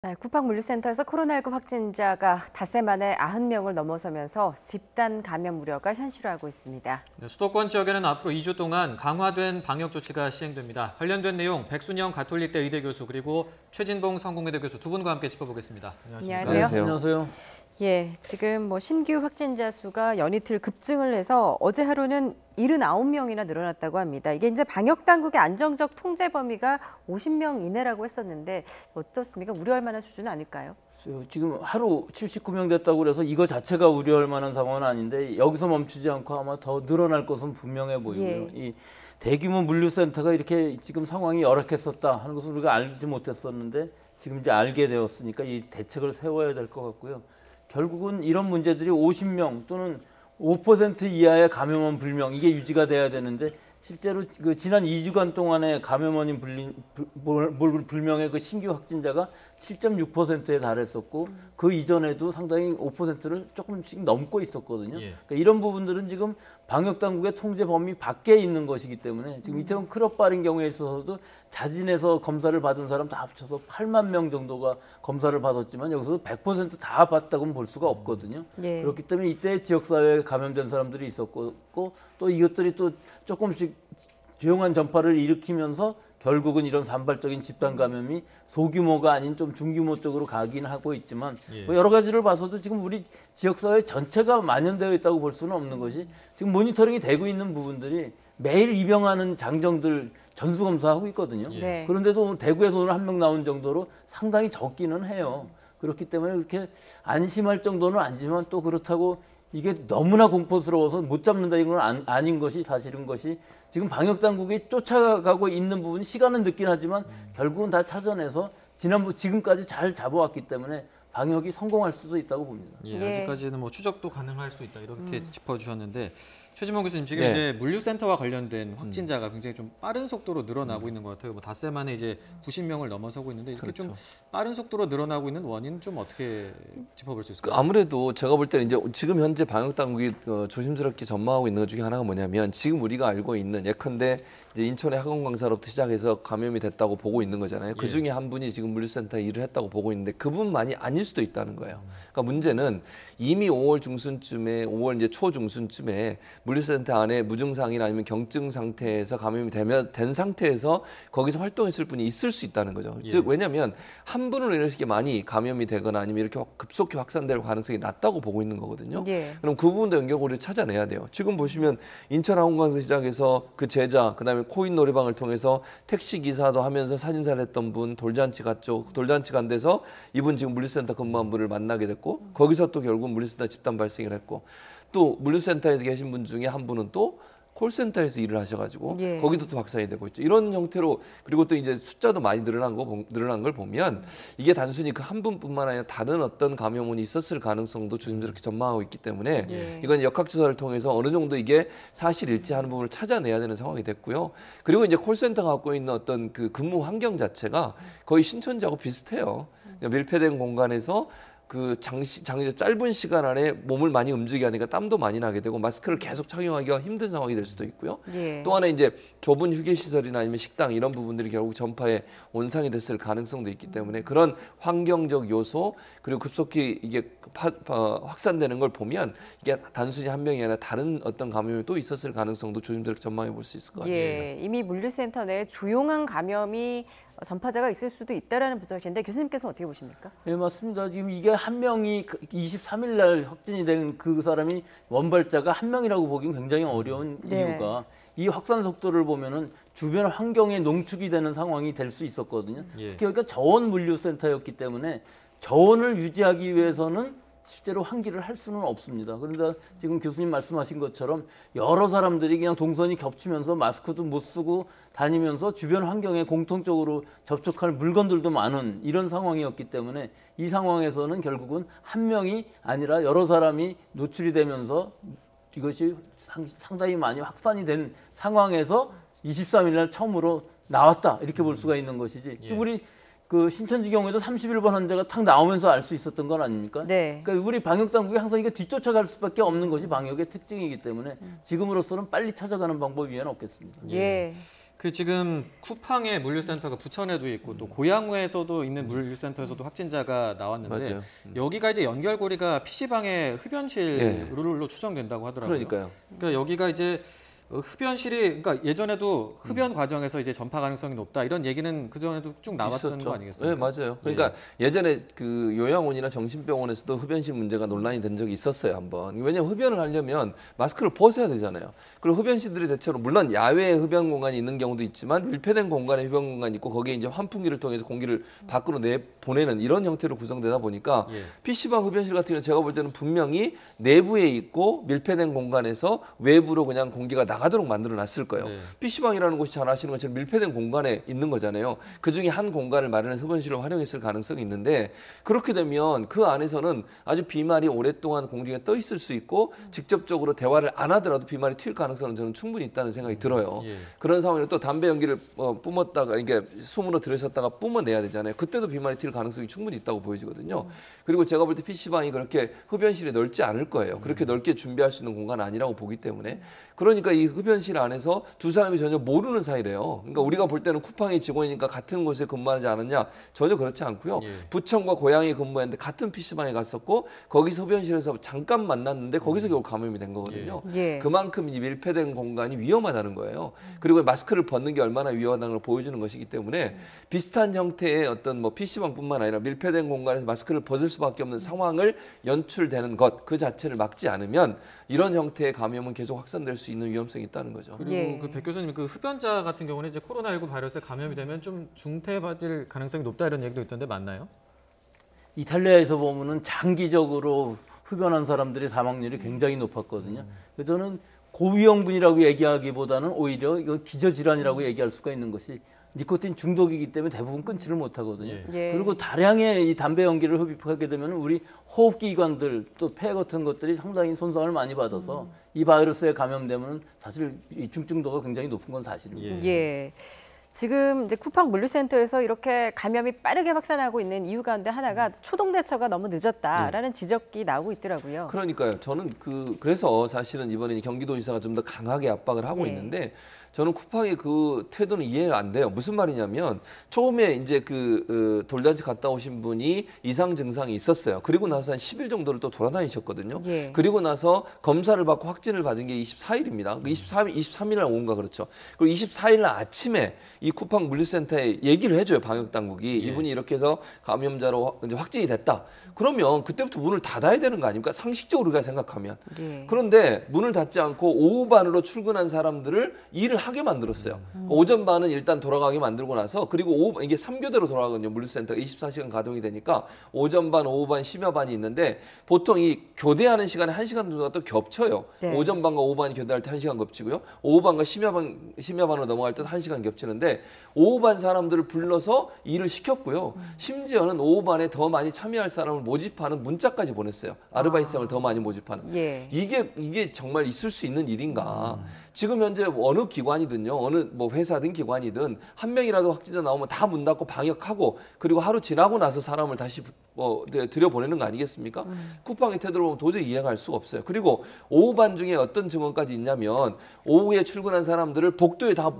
네, 쿠팡물류센터에서 코로나19 확진자가 닷새 만에 90명을 넘어서면서 집단 감염 우려가 현실화하고 있습니다. 네, 수도권 지역에는 앞으로 2주 동안 강화된 방역 조치가 시행됩니다. 관련된 내용 백순영 가톨릭대 의대 교수 그리고 최진봉 성공회대 교수 두 분과 함께 짚어보겠습니다. 안녕하세요. 안녕하세요. 예, 지금 신규 확진자 수가 연이틀 급증을 해서 어제 하루는 79명이나 늘어났다고 합니다. 이게 이제 방역 당국의 안정적 통제 범위가 50명 이내라고 했었는데 어떻습니까? 우려할 만한 수준은 아닐까요? 지금 하루 79명 됐다고 그래서 이거 자체가 우려할 만한 상황은 아닌데 여기서 멈추지 않고 아마 더 늘어날 것은 분명해 보이고요. 예. 이 대규모 물류센터가 이렇게 지금 상황이 열악했었다 하는 것을 우리가 알지 못했었는데 지금 이제 알게 되었으니까 이 대책을 세워야 될 것 같고요. 결국은 이런 문제들이 50명 또는 5% 이하의 감염원 불명 이게 유지가 돼야 되는데 실제로 그 지난 2주간 동안의 감염원인 불명의 그 신규 확진자가 7.6%에 달했었고 그 이전에도 상당히 5%를 조금씩 넘고 있었거든요. 예. 그러니까 이런 부분들은 지금 방역 당국의 통제 범위 밖에 있는 것이기 때문에 지금 이태원 클럽발인 경우에 있어서도 자진해서 검사를 받은 사람 다 합쳐서 8만 명 정도가 검사를 받았지만 여기서 100%다 받다고는 볼 수가 없거든요. 예. 그렇기 때문에 이때 지역사회에 감염된 사람들이 있었고 또 이것들이 또 조금씩 조용한 전파를 일으키면서 결국은 이런 산발적인 집단 감염이 소규모가 아닌 좀 중규모 쪽으로 가긴 하고 있지만 예. 뭐 여러 가지를 봐서도 지금 우리 지역사회 전체가 만연되어 있다고 볼 수는 없는 것이 지금 모니터링이 되고 있는 부분들이 매일 입영하는 장정들 전수검사하고 있거든요. 예. 네. 그런데도 대구에서 오늘 한 명 나온 정도로 상당히 적기는 해요. 그렇기 때문에 그렇게 안심할 정도는 아니지만 또 그렇다고 이게 너무나 공포스러워서 못 잡는다 이건 아닌 것이 사실인 것이 지금 방역 당국이 쫓아가고 있는 부분 시간은 늦긴 하지만 결국은 다 찾아내서 지금까지 잘 잡아왔기 때문에 방역이 성공할 수도 있다고 봅니다. 예, 예. 아직까지는 뭐 추적도 가능할 수 있다 이렇게 짚어주셨는데 최진봉 교수님 지금 네. 이제 물류센터와 관련된 확진자가 굉장히 좀 빠른 속도로 늘어나고 있는 것 같아요. 뭐 닷새 만에 이제 90명을 넘어서고 있는데 이렇게 좀 빠른 속도로 늘어나고 있는 원인 좀 어떻게 짚어볼 수 있을까요? 아무래도 제가 볼 때는 이제 지금 현재 방역 당국이 조심스럽게 전망하고 있는 것 중에 하나가 뭐냐면 지금 우리가 알고 있는 예컨대 이제 인천의 학원 강사로부터 시작해서 감염이 됐다고 보고 있는 거잖아요. 그 중에 한 분이 지금 물류센터에 일을 했다고 보고 있는데 그분만이 아닐 수도 있다는 거예요. 그러니까 문제는 이미 5월 중순쯤에 5월 이제 초중순쯤에 물류센터 안에 무증상이나 아니면 경증 상태에서 감염이 된 상태에서 거기서 활동했을 분이 있을 수 있다는 거죠. 예. 즉 왜냐하면 한 분으로 이렇게 많이 감염이 되거나 아니면 이렇게 급속히 확산될 가능성이 낮다고 보고 있는 거거든요. 예. 그럼 그 부분도 연결고리를 찾아내야 돼요. 지금 보시면 인천 항공강사 시장에서 그 제자, 그다음에 코인 노래방을 통해서 택시 기사도 하면서 사진사를 했던 분 돌잔치 갔죠. 돌잔치 간 데서 이분 지금 물류센터 근무한 분을 만나게 됐고 거기서 또 결국 물류센터 집단 발생을 했고 또 물류센터에서 계신 분 중에 한 분은 또 콜센터에서 일을 하셔가지고 예. 거기도 또 확산이 되고 있죠. 이런 형태로 그리고 또 이제 숫자도 많이 늘어난 걸 보면 이게 단순히 그 한 분뿐만 아니라 다른 어떤 감염원이 있었을 가능성도 조심스럽게 전망하고 있기 때문에 예. 이건 역학조사를 통해서 어느 정도 이게 사실일지 하는 부분을 찾아내야 되는 상황이 됐고요. 그리고 이제 콜센터가 갖고 있는 어떤 그 근무 환경 자체가 거의 신천지하고 비슷해요. 밀폐된 공간에서 그 짧은 시간 안에 몸을 많이 움직이게 하니까 땀도 많이 나게 되고 마스크를 계속 착용하기가 힘든 상황이 될 수도 있고요. 예. 또 하나 이제 좁은 휴게 시설이나 아니면 식당 이런 부분들이 결국 전파에 온상이 됐을 가능성도 있기 때문에 그런 환경적 요소 그리고 급속히 이게 확산되는 걸 보면 이게 단순히 한 명이 아니라 다른 어떤 감염이 또 있었을 가능성도 조심스럽게 전망해 볼 수 있을 것 같습니다. 예, 이미 물류센터 내에 조용한 감염이 전파자가 있을 수도 있다라는 분석인데 교수님께서 어떻게 보십니까? 네, 맞습니다. 지금 이게 한 명이 23일 날 확진이 된 그 사람이 원발자가 한 명이라고 보기는 굉장히 어려운 네. 이유가 이 확산 속도를 보면은 주변 환경에 농축이 되는 상황이 될 수 있었거든요. 예. 특히 여기가 저온 물류센터였기 때문에 저온을 유지하기 위해서는 실제로 환기를 할 수는 없습니다. 그런데 지금 교수님 말씀하신 것처럼 여러 사람들이 그냥 동선이 겹치면서 마스크도 못 쓰고 다니면서 주변 환경에 공통적으로 접촉할 물건들도 많은 이런 상황이었기 때문에 이 상황에서는 결국은 한 명이 아니라 여러 사람이 노출이 되면서 이것이 상당히 많이 확산이 된 상황에서 23일 날 처음으로 나왔다 이렇게 볼 수가 있는 것이지. 예. 우리 그 신천지 경우에도 31번 환자가 탁 나오면서 알 수 있었던 건 아닙니까? 네. 그러니까 우리 방역 당국이 항상 이거 뒤쫓아갈 수밖에 없는 것이 방역의 특징이기 때문에 지금으로서는 빨리 찾아가는 방법 위에는 없겠습니다. 예. 그 지금 쿠팡에 물류센터가 부천에도 있고 또 고양호에서도 있는 물류센터에서도 확진자가 나왔는데 맞아요. 여기가 이제 연결고리가 PC방의 흡연실로 추정된다고 하더라고요. 그러니까요. 그러니까 여기가 이제 흡연실이 그러니까 예전에도 흡연 과정에서 이제 전파 가능성이 높다 이런 얘기는 그 전에도 쭉 나왔던 있었죠. 거 아니겠습니까? 네, 맞아요. 그러니까 예전에 그 요양원이나 정신병원에서도 흡연실 문제가 논란이 된 적이 있었어요, 한번. 왜냐면 흡연을 하려면 마스크를 벗어야 되잖아요. 그리고 흡연실들이 대체로 물론 야외에 흡연 공간이 있는 경우도 있지만 밀폐된 공간에 흡연 공간이 있고 거기에 이제 환풍기를 통해서 공기를 밖으로 내보내는 이런 형태로 구성되다 보니까 예. PC방 흡연실 같은 경우는 제가 볼 때는 분명히 내부에 있고 밀폐된 공간에서 외부로 그냥 공기가 나가도록 만들어 놨을 거예요. 네. PC방이라는 곳이 잘 아시는 것처럼 밀폐된 공간에 있는 거잖아요. 그중에 한 공간을 마련해서 흡연실로 활용했을 가능성이 있는데 그렇게 되면 그 안에서는 아주 비말이 오랫동안 공중에 떠 있을 수 있고 직접적으로 대화를 안 하더라도 비말이 튈 가능성은 저는 충분히 있다는 생각이 들어요. 예. 그런 상황에 또 담배 연기를 뿜었다가 이게 숨으로 들이셨다가 뿜어내야 되잖아요. 그때도 비말이 튈 가능성이 충분히 있다고 보여지거든요. 그리고 제가 볼 때 PC방이 그렇게 흡연실이 넓지 않을 거예요. 그렇게 넓게 준비할 수 있는 공간은 아니라고 보기 때문에 그러니까 이 흡연실 안에서 두 사람이 전혀 모르는 사이래요. 그러니까 우리가 볼 때는 쿠팡의 직원이니까 같은 곳에 근무하지 않았냐? 전혀 그렇지 않고요. 예. 부천과 고양이 근무했는데 같은 PC방에 갔었고 거기서 흡연실에서 잠깐 만났는데 거기서 결국 감염이 된 거거든요. 예. 그만큼 이 밀폐된 공간이 위험하다는 거예요. 그리고 마스크를 벗는 게 얼마나 위험하다는 걸 보여주는 것이기 때문에 비슷한 형태의 어떤 뭐 PC방뿐만 아니라 밀폐된 공간에서 마스크를 벗을 수밖에 없는 상황을 연출되는 것 그 자체를 막지 않으면 이런 형태의 감염은 계속 확산될 수 있는 위험성이 있다는 거죠. 그리고 예. 그 백 교수님 그 흡연자 같은 경우는 이제 코로나19 바이러스에 감염이 되면 좀 중태받을 가능성이 높다 이런 얘기도 있던데 맞나요? 이탈리아에서 보면은 장기적으로 흡연한 사람들의 사망률이 굉장히 높았거든요. 그래서 저는 고위험군이라고 얘기하기보다는 오히려 이거 기저질환이라고 얘기할 수가 있는 것이 니코틴 중독이기 때문에 대부분 끊지를 못하거든요. 예. 예. 그리고 다량의 이 담배 연기를 흡입하게 되면 우리 호흡기관들 또 폐 같은 것들이 상당히 손상을 많이 받아서 이 바이러스에 감염되면 사실 이 중증도가 굉장히 높은 건 사실입니다. 예. 지금 이제 쿠팡 물류센터에서 이렇게 감염이 빠르게 확산하고 있는 이유 가운데 하나가 초동 대처가 너무 늦었다라는 지적이 나오고 있더라고요. 그러니까요. 저는 그래서 사실은 이번에 경기도지사가 좀 더 강하게 압박을 하고 예. 있는데 저는 쿠팡의 그 태도는 이해가 안 돼요. 무슨 말이냐면 처음에 이제 돌잔치 갔다 오신 분이 이상 증상이 있었어요. 그리고 나서 한 10일 정도를 또 돌아다니셨거든요. 예. 그리고 나서 검사를 받고 확진을 받은 게 24일입니다. 23일 날 오는가 그렇죠. 그리고 24일 날 아침에 이 쿠팡 물류센터에 얘기를 해줘요. 방역 당국이 이분이 이렇게 해서 감염자로 이제 확진이 됐다. 그러면 그때부터 문을 닫아야 되는 거 아닙니까? 상식적으로 우리가 생각하면. 예. 그런데 문을 닫지 않고 오후 반으로 출근한 사람들을 일을 하게 만들었어요. 오전 반은 일단 돌아가게 만들고 나서 그리고 오후 이게 3교대로 돌아가거든요. 물류센터가 24시간 가동이 되니까 오전 반, 오후 반, 심야 반이 있는데 보통 이 교대하는 시간에 1시간 정도가 또 겹쳐요. 네. 오전 반과 오후 반이 교대할 때 1시간 겹치고요. 오후 반과 심야 반으로 넘어갈 때 1시간 겹치는데 오후 반 사람들을 불러서 일을 시켰고요. 심지어는 오후 반에 더 많이 참여할 사람을 모집하는 문자까지 보냈어요. 아르바이트생을 더 많이 모집하는. 예. 이게 정말 있을 수 있는 일인가? 지금 현재 어느 기관이든요, 어느 뭐 회사든 기관이든 한 명이라도 확진자 나오면 다 문 닫고 방역하고 그리고 하루 지나고 나서 사람을 다시 들여보내는 거 아니겠습니까? 쿠팡의 태도를 보면 도저히 이해가 갈 수가 없어요. 그리고 오후 반 중에 어떤 증언까지 있냐면 오후에 출근한 사람들을 복도에 다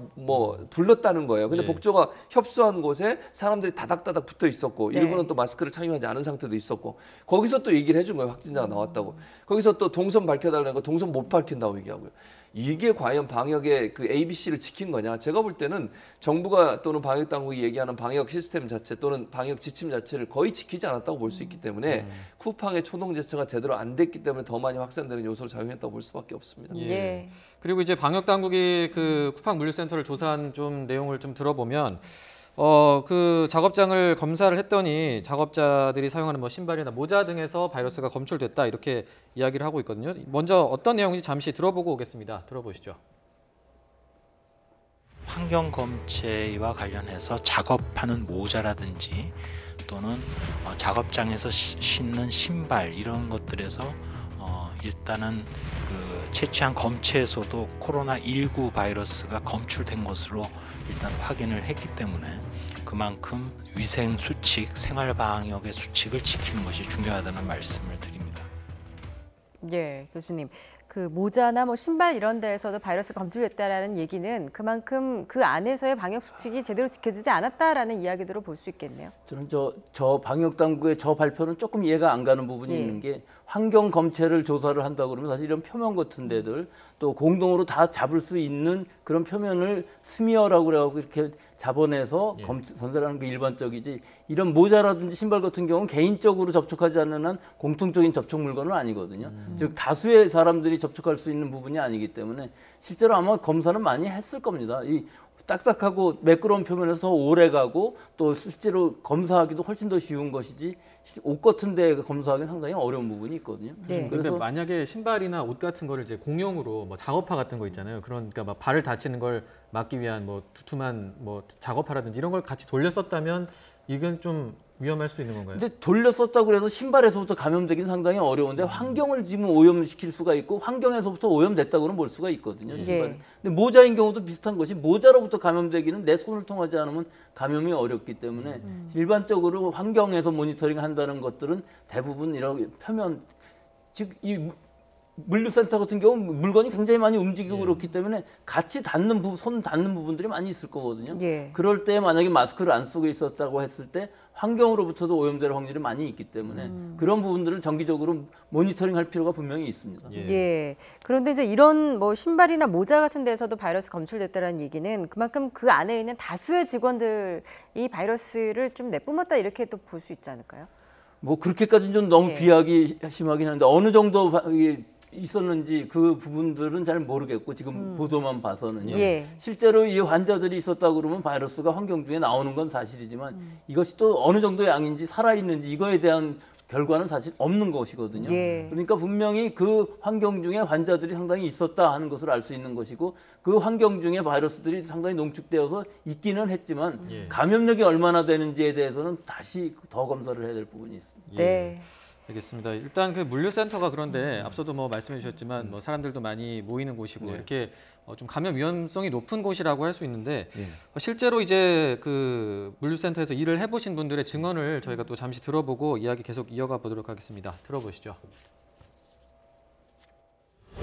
불렀다는 거예요. 근데 예. 복도가 협소한 곳에 사람들이 다닥다닥 붙어 있었고 네. 일부는 또 마스크를 착용하지 않은 상태도 있었고 거기서 또 얘기를 해준 거예요. 확진자가 나왔다고. 거기서 또 동선 밝혀달라는 거 동선 못 밝힌다고 얘기하고요. 이게 과연 방역의 그 ABC를 지킨 거냐? 제가 볼 때는 정부가 또는 방역 당국이 얘기하는 방역 시스템 자체 또는 방역 지침 자체를 거의 지키지 않았다고 볼 수 있기 때문에 쿠팡의 초동 제처가 제대로 안 됐기 때문에 더 많이 확산되는 요소로 작용했다고 볼 수밖에 없습니다. 예. 그리고 이제 방역 당국이 그 쿠팡 물류센터를 조사한 좀 내용을 좀 들어보면 그 작업장을 검사를 했더니 작업자들이 사용하는 뭐 신발이나 모자 등에서 바이러스가 검출됐다 이렇게 이야기를 하고 있거든요. 먼저 어떤 내용인지 잠시 들어보고 오겠습니다. 들어보시죠. 환경검체와 관련해서 작업하는 모자라든지 또는 작업장에서 신는 신발 이런 것들에서 일단은 그 채취한 검체에서도 코로나19 바이러스가 검출된 것으로 일단 확인을 했기 때문에 그만큼 위생 수칙, 생활 방역의 수칙을 지키는 것이 중요하다는 말씀을 드립니다. 예, 교수님. 그 모자나 뭐 신발 이런 데에서도 바이러스가 검출됐다라는 얘기는 그만큼 그 안에서의 방역 수칙이 제대로 지켜지지 않았다라는 이야기들로 볼 수 있겠네요. 저는 저 방역 당국의 저 발표는 조금 이해가 안 가는 부분이 예. 있는 게 환경 검체를 조사를 한다고 그러면 사실 이런 표면 같은 데들 또 공동으로 다 잡을 수 있는 그런 표면을 스미어라고 그래갖고 이렇게 잡아내서 전달하는 게 일반적이지, 이런 모자라든지 신발 같은 경우는 개인적으로 접촉하지 않는 한 공통적인 접촉 물건은 아니거든요. 즉 다수의 사람들이 접촉할 수 있는 부분이 아니기 때문에 실제로 아마 검사는 많이 했을 겁니다. 이 딱딱하고 매끄러운 표면에서 더 오래 가고 또 실제로 검사하기도 훨씬 더 쉬운 것이지 옷 같은 데 검사하기는 상당히 어려운 부분이 있거든요. 네. 그런데 만약에 신발이나 옷 같은 거를 이제 공용으로 뭐 작업화 같은 거 있잖아요. 그러니까 막 발을 다치는 걸 막기 위한 뭐 두툼한 뭐 작업화라든지 이런 걸 같이 돌렸었다면 이건 좀 위험할 수 있는 건가요? 근데 돌렸었다고 그래서 신발에서부터 감염되긴 상당히 어려운데 환경을 지금 오염시킬 수가 있고 환경에서부터 오염됐다고는 볼 수가 있거든요. 신발. 예. 근데 모자인 경우도 비슷한 것이 모자로부터 감염되기는 내 손을 통하지 않으면 감염이 어렵기 때문에 일반적으로 환경에서 모니터링 한다는 것들은 대부분 이런 표면, 즉 이 물류센터 같은 경우는 물건이 굉장히 많이 움직이고 그렇기 때문에 같이 손 닿는 부분들이 많이 있을 거거든요. 예. 그럴 때 만약에 마스크를 안 쓰고 있었다고 했을 때 환경으로부터도 오염될 확률이 많이 있기 때문에 그런 부분들을 정기적으로 모니터링할 필요가 분명히 있습니다. 예. 그런데 이제 이런 뭐 신발이나 모자 같은 데서도 바이러스 검출됐다는 얘기는 그만큼 그 안에 있는 다수의 직원들이 바이러스를 좀 내뿜었다 이렇게 또 볼 수 있지 않을까요? 뭐 그렇게까지는 좀 너무 예. 비하기 심하긴 한데 어느 정도 있었는지 그 부분들은 잘 모르겠고 지금 보도만 봐서는요. 예. 실제로 이 환자들이 있었다고 그러면 바이러스가 환경 중에 나오는 건 사실이지만 이것이 또 어느 정도 양인지 살아있는지 이거에 대한 결과는 사실 없는 것이거든요. 예. 그러니까 분명히 그 환경 중에 환자들이 상당히 있었다 하는 것을 알 수 있는 것이고 그 환경 중에 바이러스들이 상당히 농축되어서 있기는 했지만 예. 감염력이 얼마나 되는지에 대해서는 다시 더 검사를 해야 될 부분이 있습니다. 네. 알겠습니다. 일단 그 물류센터가 그런데 앞서도 뭐 말씀해 주셨지만 뭐 사람들도 많이 모이는 곳이고 이렇게 좀 감염 위험성이 높은 곳이라고 할 수 있는데 실제로 이제 그 물류센터에서 일을 해보신 분들의 증언을 저희가 또 잠시 들어보고 이야기 계속 이어가 보도록 하겠습니다. 들어보시죠.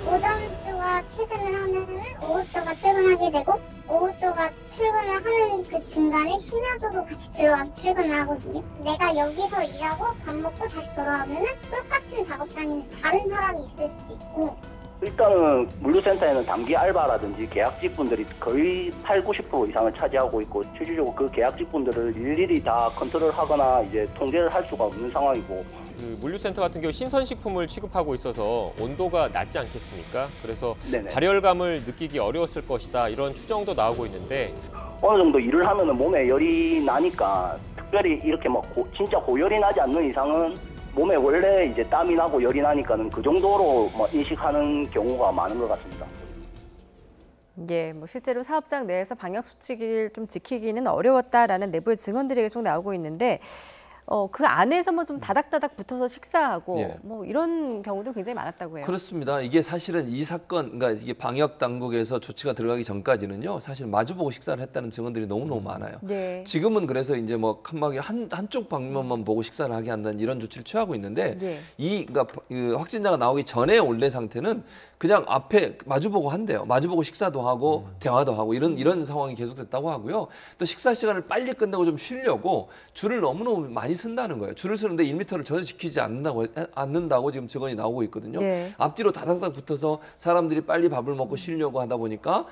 오전주가 퇴근을 하면은 오후주가 출근하게 되고 오후주가 출근을 하는 그 중간에 심야주도 같이 들어와서 출근을 하거든요. 내가 여기서 일하고 밥 먹고 다시 돌아오면은 똑같은 작업장인데 다른 사람이 있을 수도 있고. 일단은 물류센터에는 단기 알바라든지 계약직분들이 거의 80~90% 이상을 차지하고 있고 실질적으로 그 계약직분들을 일일이 다 컨트롤하거나 이제 통제를 할 수가 없는 상황이고, 그 물류센터 같은 경우 신선식품을 취급하고 있어서 온도가 낮지 않겠습니까? 그래서 네네. 발열감을 느끼기 어려웠을 것이다 이런 추정도 나오고 있는데 어느 정도 일을 하면은 몸에 열이 나니까 특별히 이렇게 막 진짜 고열이 나지 않는 이상은 몸에 원래 이제 땀이 나고 열이 나니까는 그 정도로 뭐 인식하는 경우가 많은 것 같습니다. 예, 뭐 실제로 사업장 내에서 방역 수칙을 좀 지키기는 어려웠다라는 내부의 증언들이 계속 나오고 있는데 그 안에서 뭐 좀 다닥다닥 붙어서 식사하고 예. 뭐 이런 경우도 굉장히 많았다고 해요. 그렇습니다. 이게 사실은 이 사건, 그러니까 이게 방역 당국에서 조치가 들어가기 전까지는요, 사실 마주보고 식사를 했다는 증언들이 너무너무 많아요. 네. 지금은 그래서 이제 뭐 칸막이 한쪽 방면만 보고 식사를 하게 한다는 이런 조치를 취하고 있는데 네. 그러니까 그 확진자가 나오기 전에 원래 상태는 그냥 앞에 마주보고 한대요. 마주보고 식사도 하고 대화도 하고 이런 상황이 계속됐다고 하고요. 또 식사 시간을 빨리 끝내고 좀 쉬려고 줄을 너무너무 많이 쓴다는 거예요. 줄을 쓰는데 1m를 전혀 지키지 않는다고 지금 증언이 나오고 있거든요. 네. 앞뒤로 다닥다닥 붙어서 사람들이 빨리 밥을 먹고 쉬려고 하다 보니까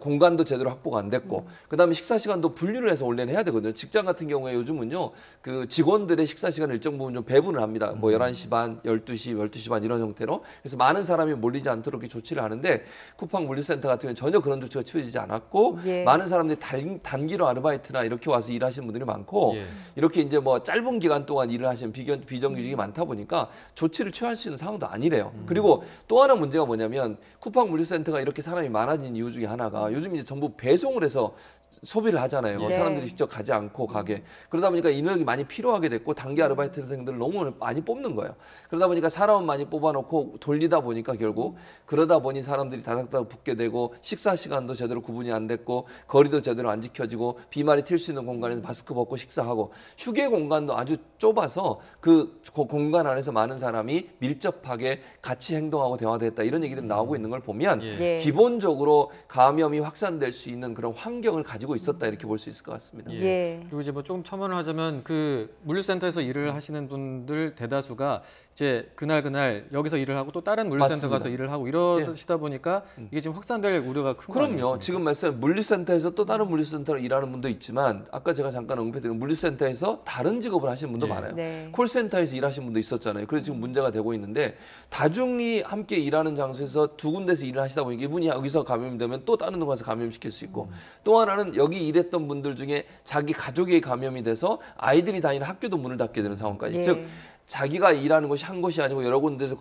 공간도 제대로 확보가 안 됐고, 그다음에 식사 시간도 분류를 해서 원래는 해야 되거든요. 직장 같은 경우에 요즘은요, 그 직원들의 식사 시간을 일정 부분 좀 배분을 합니다. 뭐 11시 반, 12시, 12시 반 이런 형태로. 그래서 많은 사람이 몰리지 않도록 이렇게 조치를 하는데 쿠팡 물류센터 같은 경우는 전혀 그런 조치가 취해지지 않았고 예. 많은 사람들이 단기로 아르바이트나 이렇게 와서 일하시는 분들이 많고 예. 이렇게 이제 뭐 짧은 기간 동안 일을 하시는 비정규직이 많다 보니까 조치를 취할 수 있는 상황도 아니래요. 그리고 또 하나 문제가 뭐냐면 쿠팡 물류센터가 이렇게 사람이 많아진 이유 중에 하나가 요즘 이제 전부 배송을 해서 소비를 하잖아요. 네. 사람들이 직접 가지 않고 가게. 그러다 보니까 인력이 많이 필요하게 됐고 단기 아르바이트생들을 너무 많이 뽑는 거예요. 그러다 보니까 사람 많이 뽑아놓고 돌리다 보니까 결국 그러다 보니 사람들이 다닥다닥 붙게 되고 식사 시간도 제대로 구분이 안 됐고 거리도 제대로 안 지켜지고 비말이 튈 수 있는 공간에서 마스크 벗고 식사하고 휴게 공간도 아주 좁아서 그 공간 안에서 많은 사람이 밀접하게 같이 행동하고 대화됐다 이런 얘기들이 나오고 있는 걸 보면 예. 기본적으로 감염이 확산될 수 있는 그런 환경을 가지고 있었다 이렇게 볼 수 있을 것 같습니다. 예. 그리고 이제 뭐 조금 첨언을 하자면 그 물류센터에서 일을 하시는 분들 대다수가 이제 그날 여기서 일을 하고 또 다른 물류센터 맞습니다. 가서 일을 하고 이러시다 보니까 이게 지금 확산될 우려가 큰 거 그럼요. 아니겠습니까? 지금 말씀 물류센터에서 또 다른 물류센터로 일하는 분도 있지만 아까 제가 잠깐 언급해드린 물류센터에서 다른 직업을 하시는 분도 예. 많아요. 네. 콜센터에서 일하시는 분도 있었잖아요. 그래서 지금 문제가 되고 있는데 다중이 함께 일하는 장소에서 두 군데서 일을 하시다 보니까 이분이 여기서 감염되면 또 다른 데 가서 감염시킬 수 있고 또 하나는 여기 일했던 분들 중에 자기 가족이 감염이 돼서 아이들이 다니는 학교도 문을 닫게 되는 상황까지. 예. 즉 자기가 일하는 곳이 한 곳이 아니고 여러 군데서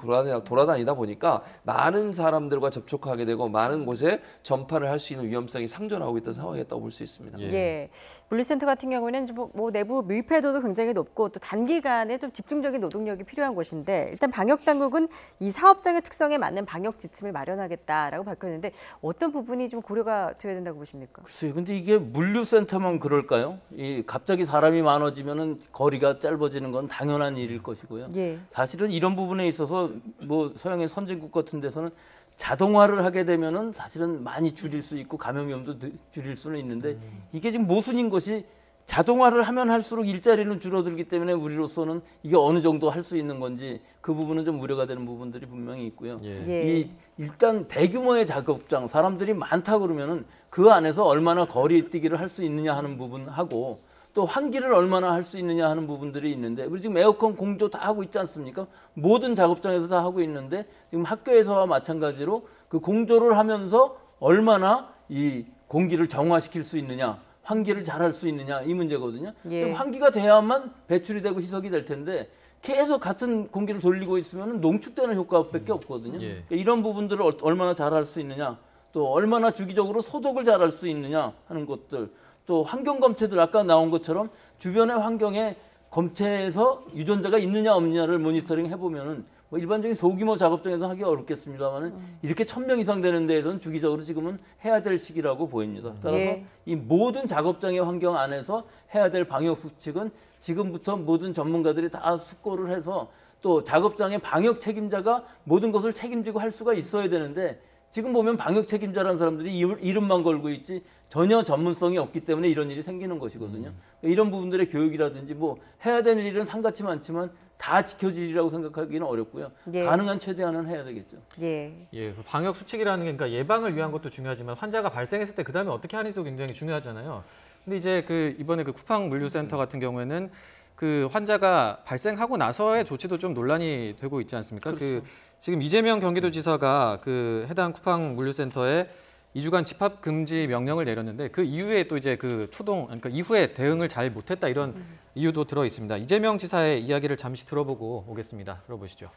돌아다니다 보니까 많은 사람들과 접촉하게 되고 많은 곳에 전파를 할 수 있는 위험성이 상존하고 있다는 상황이었다고 볼 수 있습니다. 예. 물류센터 같은 경우는 뭐 내부 밀폐도도 굉장히 높고 또 단기간에 좀 집중적인 노동력이 필요한 곳인데 일단 방역 당국은 이 사업장의 특성에 맞는 방역 지침을 마련하겠다라고 밝혔는데 어떤 부분이 좀 고려가 돼야 된다고 보십니까? 글쎄요. 근데 이게 물류센터만 그럴까요? 이 갑자기 사람이 많아지면은 거리가 짧아지는 건 당연한 일일 것이고요. 예. 사실은 이런 부분에 있어서 뭐 서양의 선진국 같은 데서는 자동화를 하게 되면은 사실은 많이 줄일 수 있고 감염 위험도 줄일 수는 있는데 이게 지금 모순인 것이 자동화를 하면 할수록 일자리는 줄어들기 때문에 우리로서는 이게 어느 정도 할 수 있는 건지 그 부분은 좀 우려가 되는 부분들이 분명히 있고요. 예. 일단 대규모의 작업장 사람들이 많다 그러면은 그 안에서 얼마나 거리 뛰기를 할 수 있느냐 하는 부분하고 또 환기를 얼마나 할 수 있느냐 하는 부분들이 있는데 우리 지금 에어컨 공조 다 하고 있지 않습니까? 모든 작업장에서 다 하고 있는데 지금 학교에서와 마찬가지로 그 공조를 하면서 얼마나 이 공기를 정화시킬 수 있느냐 환기를 잘할 수 있느냐 이 문제거든요. 예. 지금 환기가 돼야만 배출이 되고 희석이 될 텐데 계속 같은 공기를 돌리고 있으면 농축되는 효과밖에 없거든요. 예. 그러니까 이런 부분들을 얼마나 잘할 수 있느냐 또 얼마나 주기적으로 소독을 잘할 수 있느냐 하는 것들 또 환경 검체들 아까 나온 것처럼 주변의 환경에 검체에서 유전자가 있느냐 없느냐를 모니터링 해보면은 뭐 일반적인 소규모 작업장에서 하기 어렵겠습니다만은 이렇게 1000명 이상 되는 데에서는 주기적으로 지금은 해야 될 시기라고 보입니다. 따라서 예. 이 모든 작업장의 환경 안에서 해야 될 방역 수칙은 지금부터 모든 전문가들이 다 숙고를 해서 또 작업장의 방역 책임자가 모든 것을 책임지고 할 수가 있어야 되는데 지금 보면 방역 책임자라는 사람들이 이름만 걸고 있지 전혀 전문성이 없기 때문에 이런 일이 생기는 것이거든요. 이런 부분들의 교육이라든지 뭐 해야 될 일은 상같이 많지만 다 지켜지리라고 생각하기는 어렵고요. 예. 가능한 최대한은 해야 되겠죠. 예. 예, 그 방역 수칙이라는 게 그러니까 예방을 위한 것도 중요하지만 환자가 발생했을 때 그다음에 어떻게 하는지도 굉장히 중요하잖아요. 근데 이제 그 이번에 그 쿠팡 물류센터 같은 경우에는 그 환자가 발생하고 나서의 조치도 좀 논란이 되고 있지 않습니까? 그 지금 이재명 경기도지사가 그 해당 쿠팡 물류센터에 2주간 집합 금지 명령을 내렸는데 그 이후에 또 이제 그 그러니까 이후에 대응을 잘 못했다 이런 이유도 들어 있습니다. 이재명 지사의 이야기를 잠시 들어보고 오겠습니다. 들어보시죠.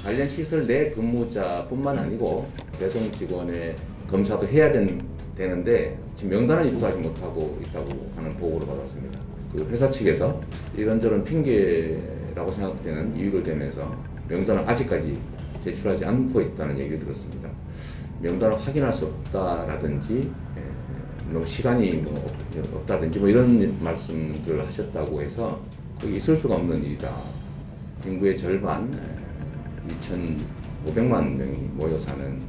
관련 시설 내 근무자뿐만 아니고 배송 직원의 검사도 해야 되는데 지금 명단을 입수하지 못하고 있다고 하는 보고를 받았습니다. 그 회사 측에서 이런저런 핑계라고 생각되는 이유를 대면서 명단을 아직까지 제출하지 않고 있다는 얘기를 들었습니다. 명단을 확인할 수 없다라든지 너무 시간이 뭐 없다든지 뭐 이런 말씀들을 하셨다고 해서 거기 있을 수가 없는 일이다. 인구의 절반 2,500만 명이 모여 사는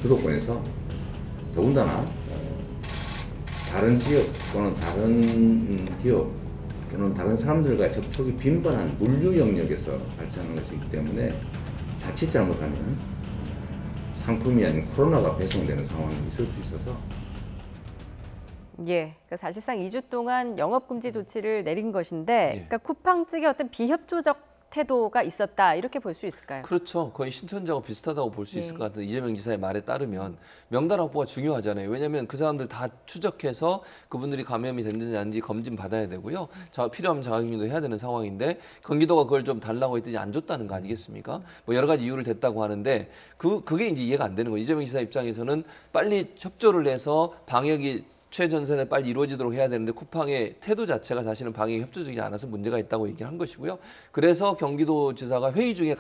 수도권에서 더군다나 다른 지역 또는 다른 기업 또는 다른 사람들과 접촉이 빈번한 물류 영역에서 발생하는 것이기 때문에 자칫 잘못하면 상품이 아닌 코로나가 배송되는 상황이 있을 수 있어서 예, 그러니까 사실상 2주 동안 영업금지 조치를 내린 것인데, 그러니까 쿠팡 측의 어떤 비협조적 태도가 있었다 이렇게 볼 수 있을까요? 그렇죠. 거의 신천지하고 비슷하다고 볼 수 있을 네. 것 같은데 이재명 지사의 말에 따르면 명단 확보가 중요하잖아요. 왜냐하면 그 사람들 다 추적해서 그분들이 감염이 됐는지 아닌지 검진 받아야 되고요. 필요하면 자가격리도 해야 되는 상황인데 경기도가 그걸 좀 달라고 했더니 안 줬다는 거 아니겠습니까? 뭐 여러 가지 이유를 댔다고 하는데 그게 이제 이해가 안 되는 거예요. 이재명 지사 입장에서는 빨리 협조를 해서 방역이 최전선에 빨리 이루어지도록 해야 되는데 쿠팡의 태도 자체가 사실은 방역에 협조적이지 않아서 문제가 있다고 얘기를 한 것이고요. 그래서 경기도지사가 회의 중에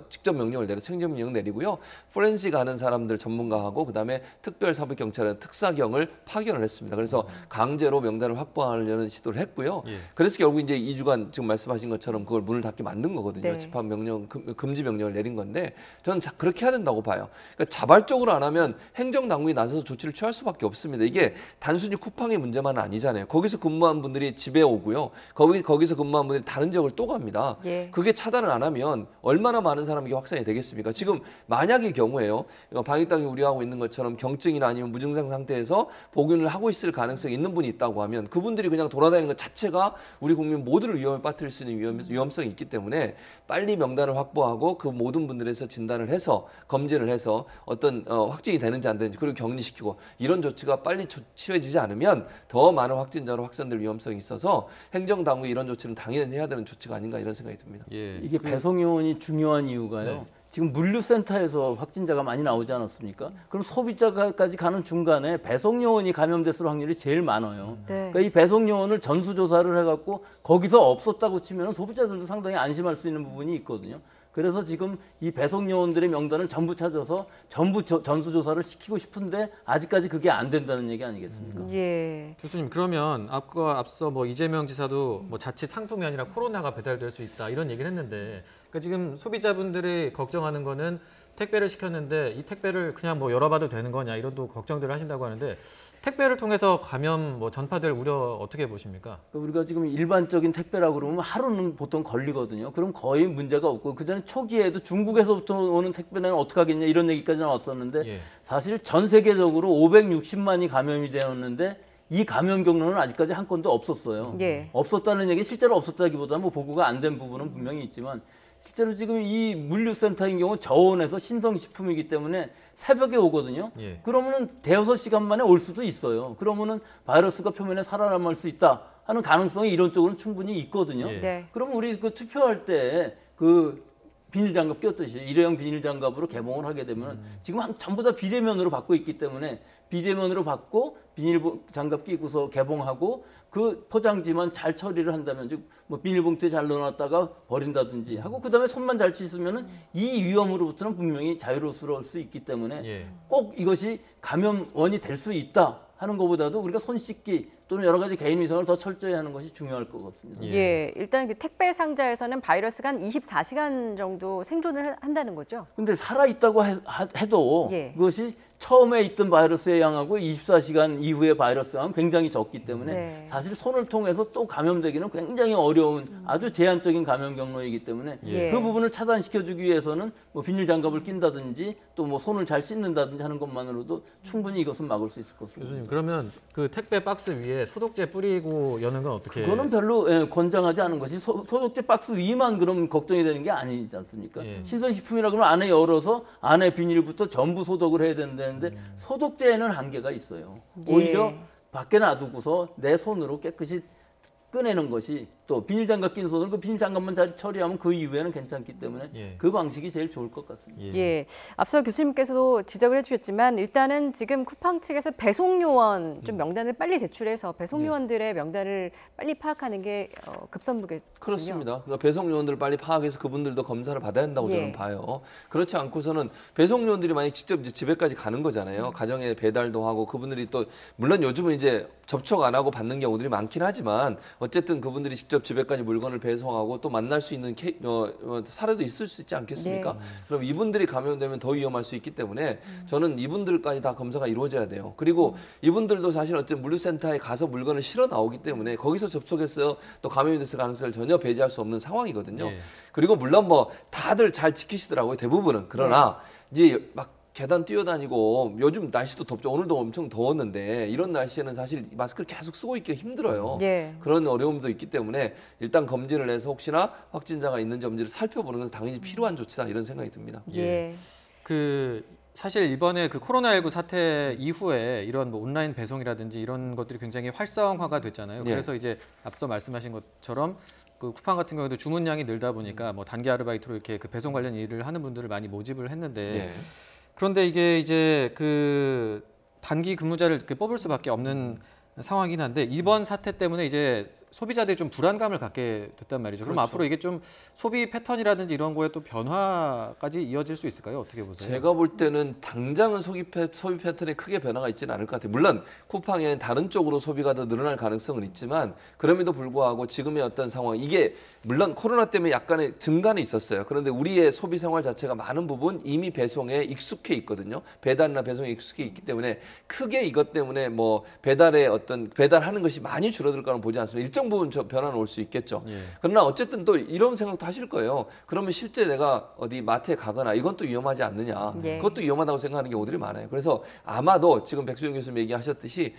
직접 명령을 내려 행정명령 내리고요. 포렌식 하는 사람들 전문가하고 그다음에 특별사법경찰은 특사경을 파견을 했습니다. 그래서 강제로 명단을 확보하려는 시도를 했고요. 그래서 결국 이제 2주간 지금 말씀하신 것처럼 그걸 문을 닫게 만든 거거든요. 네. 집합 명령, 금지 명령을 내린 건데 저는 그렇게 해야 된다고 봐요. 그러니까 자발적으로 안 하면 행정당국이 나서서 조치를 취할 수밖에 없습니다. 이게 단순히 쿠팡의 문제만은 아니잖아요. 거기서 근무한 분들이 집에 오고요. 거기서 근무한 분들이 다른 지역을 또 갑니다. 예. 그게 차단을 안 하면 얼마나 많은 사람에게 확산이 되겠습니까? 지금 만약의 경우에요. 방역당이 우려하고 있는 것처럼 경증이나 아니면 무증상 상태에서 복용을 하고 있을 가능성이 있는 분이 있다고 하면 그분들이 그냥 돌아다니는 것 자체가 우리 국민 모두를 위험에 빠뜨릴 수 있는 위험성이 있기 때문에 빨리 명단을 확보하고 그 모든 분들에서 진단을 해서 검진을 해서 어떤 확진이 되는지 안 되는지 그리고 격리시키고 이런 조치가 빨리 취해지지 않으면 더 많은 확진자로 확산될 위험성이 있어서 행정당국이 이런 조치는 당연히 해야 되는 조치가 아닌가 이런 생각이 듭니다. 예. 이게 배송요원이 중요한 이유가요. 네. 지금 물류센터에서 확진자가 많이 나오지 않았습니까? 그럼 소비자까지 가는 중간에 배송요원이 감염됐을 확률이 제일 많아요. 네. 그러니까 이 배송요원을 전수조사를 해갖고 거기서 없었다고 치면 소비자들도 상당히 안심할 수 있는 부분이 있거든요. 그래서 지금 이 배송요원들의 명단을 전부 찾아서 전부 전수조사를 시키고 싶은데 아직까지 그게 안 된다는 얘기 아니겠습니까? 예. 교수님 그러면 앞서 뭐 이재명 지사도 뭐 자칫 상품이 아니라 코로나가 배달될 수 있다 이런 얘기를 했는데 그러니까 지금 소비자분들이 걱정하는 거는 택배를 시켰는데 이 택배를 그냥 뭐 열어봐도 되는 거냐 이런 또 걱정들을 하신다고 하는데 택배를 통해서 감염 뭐 전파될 우려 어떻게 보십니까? 우리가 지금 일반적인 택배라고 그러면 하루는 보통 걸리거든요. 그럼 거의 문제가 없고 그전에 초기에도 중국에서부터 오는 택배는 어떻게 하겠냐 이런 얘기까지 나왔었는데 예. 사실 전 세계적으로 560만이 감염이 되었는데 이 감염 경로는 아직까지 한 건도 없었어요. 예. 없었다는 얘기 실제로 없었다기보다 뭐 보고가 안 된 부분은 분명히 있지만 실제로 지금 이 물류센터인 경우 저온에서 신성식품이기 때문에 새벽에 오거든요. 예. 그러면은 대여섯 시간 만에 올 수도 있어요. 그러면은 바이러스가 표면에 살아남을 수 있다 하는 가능성이 이론적으로는 충분히 있거든요. 예. 네. 그럼 우리 그 투표할 때 그 비닐장갑 꼈듯이 일회용 비닐장갑으로 개봉을 하게 되면 지금 전부 다 비대면으로 받고 있기 때문에 비대면으로 받고 비닐장갑 끼고서 개봉하고 그 포장지만 잘 처리를 한다면 즉 뭐 비닐봉투에 잘 넣어놨다가 버린다든지 하고 그다음에 손만 잘 씻으면은 이 위험으로부터는 분명히 자유로울 수 있기 때문에 예. 꼭 이것이 감염원이 될 수 있다 하는 것보다도 우리가 손 씻기 또는 여러 가지 개인 위생을 더 철저히 하는 것이 중요할 것 같습니다. 예. 일단 그 택배 상자에서는 바이러스가 한 24시간 정도 생존을 한다는 거죠. 근데 살아 있다고 해도 예. 그것이 처음에 있던 바이러스의 양하고 24시간 이후의 바이러스 양은 굉장히 적기 때문에 네. 사실 손을 통해서 또 감염되기는 굉장히 어려운 아주 제한적인 감염 경로이기 때문에 예. 그 부분을 차단시켜주기 위해서는 뭐 비닐 장갑을 낀다든지 또 뭐 손을 잘 씻는다든지 하는 것만으로도 충분히 이것은 막을 수 있을 것으로. 교수님 그러면 그 택배 박스 위에 소독제 뿌리고 여는 건 어떻게? 그거는 별로 권장하지 않은 것이 소독제 박스 위만 그럼 걱정이 되는 게 아니지 않습니까? 예. 신선식품이라 그러면 안에 열어서 안에 비닐부터 전부 소독을 해야 된다는데 소독제에는 한계가 있어요. 오히려 예. 밖에 놔두고서 내 손으로 깨끗이 꺼내는 것이 또 비닐장갑 낀 손으로 그 비닐장갑만 잘 처리하면 그 이후에는 괜찮기 때문에 예. 그 방식이 제일 좋을 것 같습니다. 예. 앞서 교수님께서도 지적을 해주셨지만 일단은 지금 쿠팡 측에서 배송요원 좀 명단을 빨리 제출해서 배송요원들의 명단을 빨리 파악하는 게 급선무겠군요. 그렇습니다. 그러니까 배송요원들을 빨리 파악해서 그분들도 검사를 받아야 한다고 예. 저는 봐요. 그렇지 않고서는 배송요원들이 만약 직접 이제 집에까지 가는 거잖아요. 가정에 배달도 하고 그분들이 또 물론 요즘은 이제 접촉 안 하고 받는 경우들이 많긴 하지만 어쨌든 그분들이 직접 집에까지 물건을 배송하고 또 만날 수 있는 사례도 있을 수 있지 않겠습니까? 네. 그럼 이분들이 감염되면 더 위험할 수 있기 때문에 저는 이분들까지 다 검사가 이루어져야 돼요. 그리고 이분들도 사실 어쨌든 물류센터에 가서 물건을 실어 나오기 때문에 거기서 접촉해서 또 감염이 됐을 가능성을 전혀 배제할 수 없는 상황이거든요. 예. 그리고 물론 뭐 다들 잘 지키시더라고요. 대부분은. 그러나 이제 막 계단 뛰어다니고 요즘 날씨도 덥죠. 오늘도 엄청 더웠는데 이런 날씨에는 사실 마스크를 계속 쓰고 있기가 힘들어요. 예. 그런 어려움도 있기 때문에 일단 검진을 해서 혹시나 확진자가 있는지 없는지를 살펴보는 것은 당연히 필요한 조치다 이런 생각이 듭니다. 예. 그 사실 이번에 그 코로나19 사태 이후에 이런 뭐 온라인 배송이라든지 이런 것들이 굉장히 활성화가 됐잖아요. 예. 그래서 이제 앞서 말씀하신 것처럼 그 쿠팡 같은 경우에도 주문량이 늘다 보니까 뭐 단기 아르바이트로 이렇게 그 배송 관련 일을 하는 분들을 많이 모집을 했는데 예. 그런데 이게 이제 그 단기 근무자를 이렇게 뽑을 수밖에 없는 상황이긴 한데 이번 사태 때문에 이제 소비자들이 좀 불안감을 갖게 됐단 말이죠. 그럼 그렇죠. 앞으로 이게 좀 소비 패턴이라든지 이런 거에 또 변화까지 이어질 수 있을까요? 어떻게 보세요? 제가 볼 때는 당장은 소비 패턴에 크게 변화가 있지는 않을 것 같아요. 물론 쿠팡에는 다른 쪽으로 소비가 더 늘어날 가능성은 있지만 그럼에도 불구하고 지금의 어떤 상황 이게 물론 코로나 때문에 약간의 증가는 있었어요. 그런데 우리의 소비 생활 자체가 많은 부분 이미 배송에 익숙해 있거든요. 배달이나 배송에 익숙해 있기 때문에 크게 이것 때문에 뭐 배달의 어떤 배달하는 것이 많이 줄어들 거는 보지 않습니다. 일정 부분 변화는 올 수 있겠죠. 예. 그러나 어쨌든 또 이런 생각도 하실 거예요. 그러면 실제 내가 어디 마트에 가거나 이건 또 위험하지 않느냐. 예. 그것도 위험하다고 생각하는 경우들이 많아요. 그래서 아마도 지금 백수영 교수님 얘기하셨듯이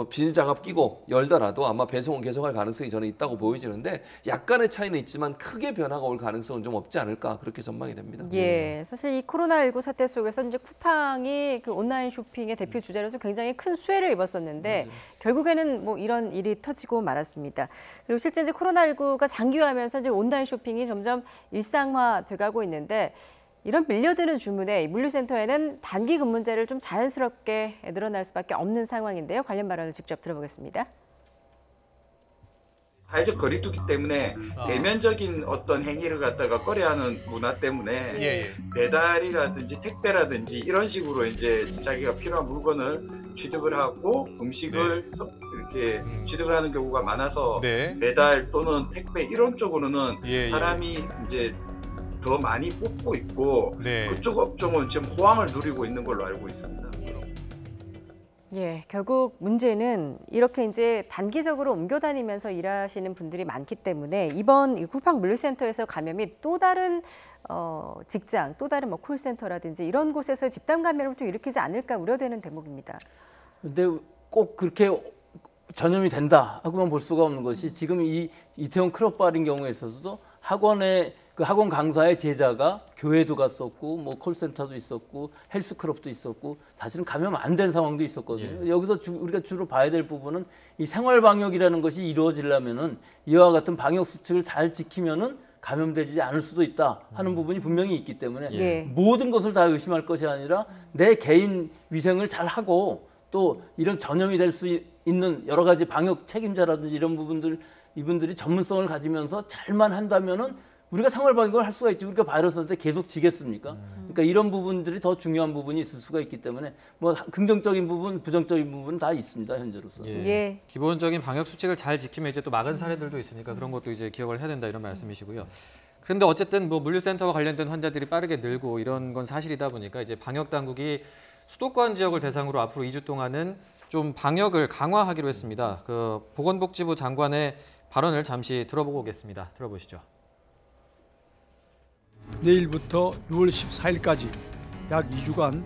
비닐장갑 끼고 열더라도 아마 배송은 계속할 가능성이 저는 있다고 보여지는데 약간의 차이는 있지만 크게 변화가 올 가능성은 좀 없지 않을까 그렇게 전망이 됩니다. 예, 사실 이 코로나19 사태 속에서 이제 쿠팡이 그 온라인 쇼핑의 대표 주자로서 굉장히 큰 수혜를 입었었는데 결국에는 뭐 이런 일이 터지고 말았습니다. 그리고 실제 이제 코로나19가 장기화하면서 이제 온라인 쇼핑이 점점 일상화돼가고 있는데 이런 밀려드는 주문에 물류센터에는 단기 근무제를 좀 자연스럽게 늘어날 수밖에 없는 상황인데요. 관련 발언을 직접 들어보겠습니다. 사회적 거리두기 때문에 대면적인 어떤 행위를 갖다가 꺼려하는 문화 때문에 배달이라든지 택배라든지 이런 식으로 이제 자기가 필요한 물건을 취득을 하고 음식을 이렇게 취득을 하는 경우가 많아서 배달 또는 택배 이런 쪽으로는 사람이 이제 더 많이 뽑고 있고 그쪽 업종은 지금 호황을 누리고 있는 걸로 알고 있습니다. 예, 결국 문제는 이렇게 이제 단기적으로 옮겨 다니면서 일하시는 분들이 많기 때문에 이번 이 쿠팡 물류센터에서 감염이 또 다른 직장, 또 다른 뭐 콜센터라든지 이런 곳에서 집단 감염을 또 일으키지 않을까 우려되는 대목입니다. 근데 꼭 그렇게 전염이 된다 하고만 볼 수가 없는 것이 지금 이 이태원 클럽발인 경우에 있어서도 학원에 그 학원 강사의 제자가 교회도 갔었고 뭐 콜센터도 있었고 헬스클럽도 있었고 사실은 감염 안 된 상황도 있었거든요. 여기서 우리가 주로 봐야 될 부분은 이 생활 방역이라는 것이 이루어지려면은 이와 같은 방역 수칙을 잘 지키면은 감염되지 않을 수도 있다 하는 부분이 분명히 있기 때문에 모든 것을 다 의심할 것이 아니라 내 개인 위생을 잘 하고 또 이런 전염이 될 수 있는 여러 가지 방역 책임자라든지 이런 부분들 이분들이 전문성을 가지면서 잘만 한다면은 우리가 생활 방역을 할 수가 있지 우리가 바이러스한테 계속 지겠습니까? 그러니까 이런 부분들이 더 중요한 부분이 있을 수가 있기 때문에 뭐 긍정적인 부분, 부정적인 부분 다 있습니다 현재로서. 기본적인 방역 수칙을 잘 지키면 이제 또 막은 사례들도 있으니까 그런 것도 이제 기억을 해야 된다 이런 말씀이시고요. 그런데 어쨌든 뭐 물류센터와 관련된 환자들이 빠르게 늘고 이런 건 사실이다 보니까 이제 방역 당국이 수도권 지역을 대상으로 앞으로 2주 동안은 좀 방역을 강화하기로 했습니다. 그 보건복지부 장관의 발언을 잠시 들어보고 오겠습니다. 들어보시죠. 내일부터 6월 14일까지 약 2주간